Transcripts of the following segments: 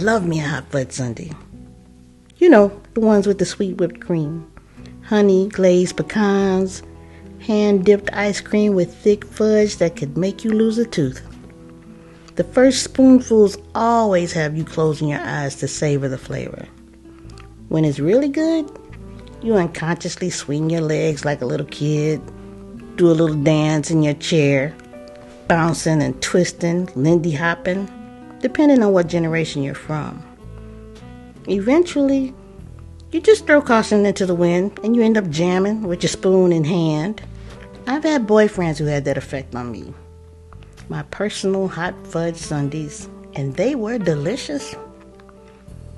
love me a hot fudge sundae. You know, the ones with the sweet whipped cream, honey glazed pecans, hand-dipped ice cream with thick fudge that could make you lose a tooth. The first spoonfuls always have you closing your eyes to savor the flavor. When it's really good, you unconsciously swing your legs like a little kid, do a little dance in your chair, bouncing and twisting, Lindy hopping, depending on what generation you're from. Eventually, you just throw caution into the wind and you end up jamming with your spoon in hand. I've had boyfriends who had that effect on me. My personal hot fudge sundaes, and they were delicious.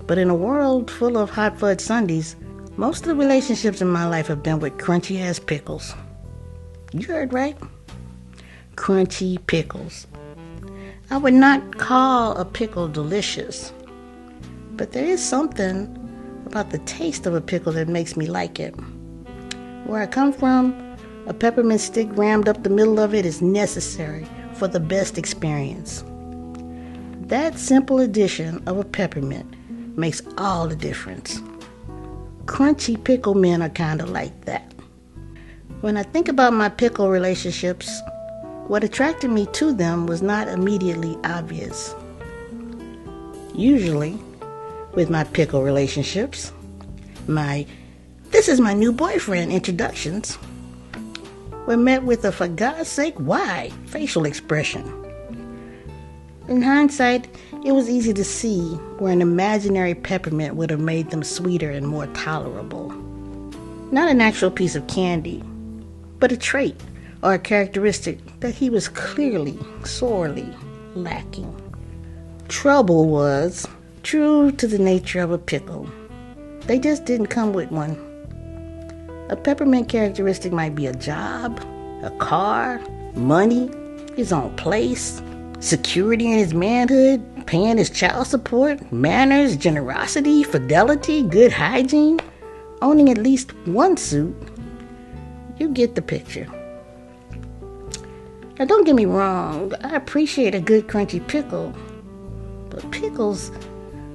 But in a world full of hot fudge sundaes, most of the relationships in my life have been with crunchy ass pickles. You heard right. Crunchy pickles. I would not call a pickle delicious, but there is something about the taste of a pickle that makes me like it. Where I come from, a peppermint stick rammed up the middle of it is necessary for the best experience. That simple addition of a peppermint makes all the difference. Crunchy pickle men are kind of like that. When I think about my pickle relationships, what attracted me to them was not immediately obvious. Usually, with my pickle relationships, this is my new boyfriend introductions were met with a for God's sake why facial expression. In hindsight, it was easy to see where an imaginary peppermint would have made them sweeter and more tolerable. Not an actual piece of candy, but a trait or a characteristic that he was clearly, sorely lacking. Trouble was, true to the nature of a pickle, they just didn't come with one. A peppermint characteristic might be a job, a car, money, his own place, security in his manhood, paying his child support, manners, generosity, fidelity, good hygiene, owning at least one suit. You get the picture. Now don't get me wrong, I appreciate a good crunchy pickle, but pickles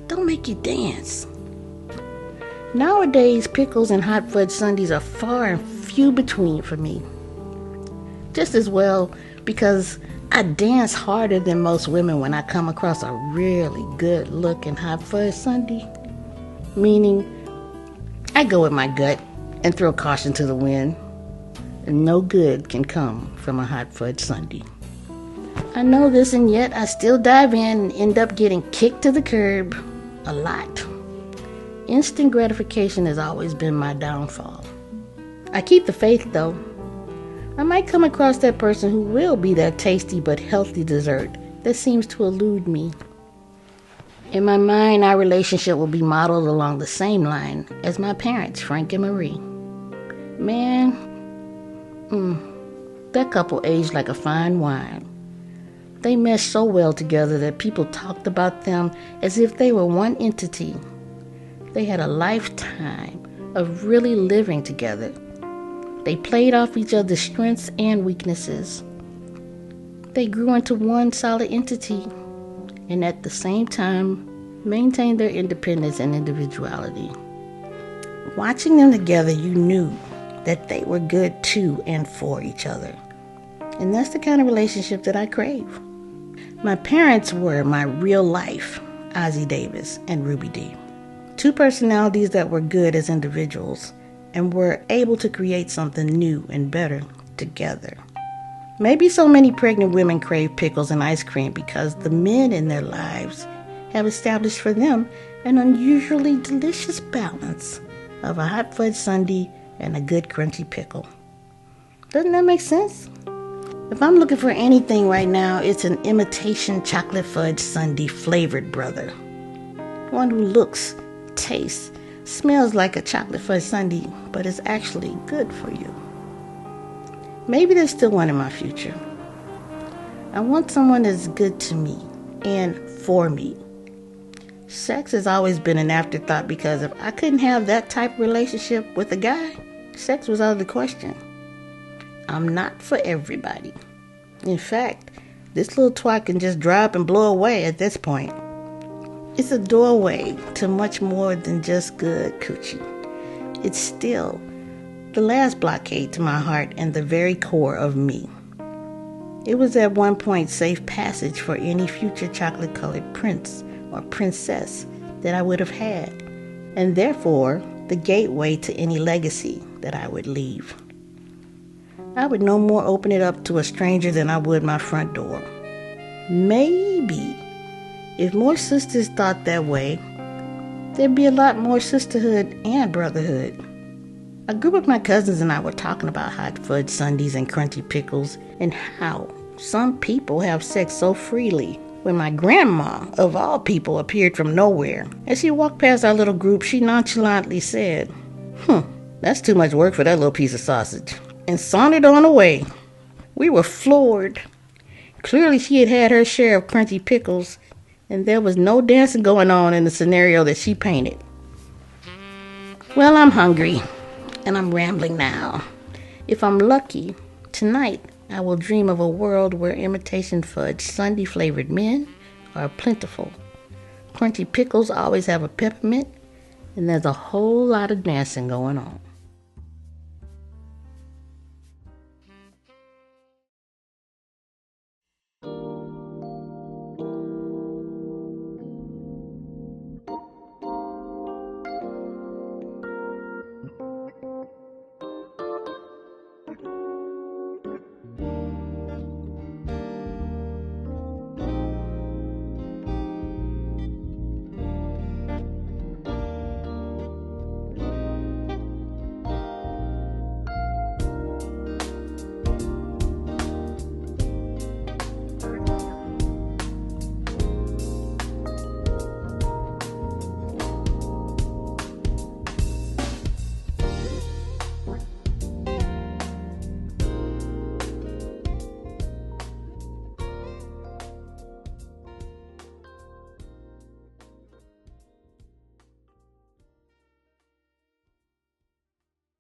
don't make you dance. Nowadays, pickles and hot fudge sundaes are far and few between for me. Just as well because I dance harder than most women when I come across a really good looking hot fudge sundae. Meaning, I go with my gut and throw caution to the wind. And no good can come from a hot fudge sundae. I know this, and yet I still dive in and end up getting kicked to the curb a lot. Instant gratification has always been my downfall. I keep the faith though. I might come across that person who will be that tasty but healthy dessert that seems to elude me. In my mind, our relationship will be modeled along the same line as my parents, Frank and Marie. Man, that couple aged like a fine wine. They meshed so well together that people talked about them as if they were one entity. They had a lifetime of really living together. They played off each other's strengths and weaknesses. They grew into one solid entity and at the same time maintained their independence and individuality. Watching them together, you knew that they were good to and for each other. And that's the kind of relationship that I crave. My parents were my real life Ozzie Davis and Ruby Dee. Two personalities that were good as individuals and were able to create something new and better together. Maybe so many pregnant women crave pickles and ice cream because the men in their lives have established for them an unusually delicious balance of a hot fudge sundae and a good crunchy pickle. Doesn't that make sense? If I'm looking for anything right now, it's an imitation chocolate fudge sundae flavored brother. One who looks, tastes, smells like a chocolate fudge sundae, but is actually good for you. Maybe there's still one in my future. I want someone that's good to me and for me. Sex has always been an afterthought because if I couldn't have that type of relationship with a guy, sex was out of the question. I'm not for everybody. In fact, this little twat can just dry up and blow away at this point. It's a doorway to much more than just good coochie. It's still the last blockade to my heart and the very core of me. It was at one point safe passage for any future chocolate-colored prince or princess that I would have had, and therefore the gateway to any legacy that I would leave. I would no more open it up to a stranger than I would my front door. Maybe if more sisters thought that way, there'd be a lot more sisterhood and brotherhood. A group of my cousins and I were talking about hot fudge sundaes and crunchy pickles and how some people have sex so freely. When my grandma, of all people, appeared from nowhere. As she walked past our little group, she nonchalantly said, that's too much work for that little piece of sausage, and sauntered on away. We were floored. Clearly she had had her share of crunchy pickles, and there was no dancing going on in the scenario that she painted. Well, I'm hungry, and I'm rambling now. If I'm lucky, tonight I will dream of a world where imitation fudge sundae-flavored men are plentiful. Crunchy pickles always have a peppermint, and there's a whole lot of dancing going on.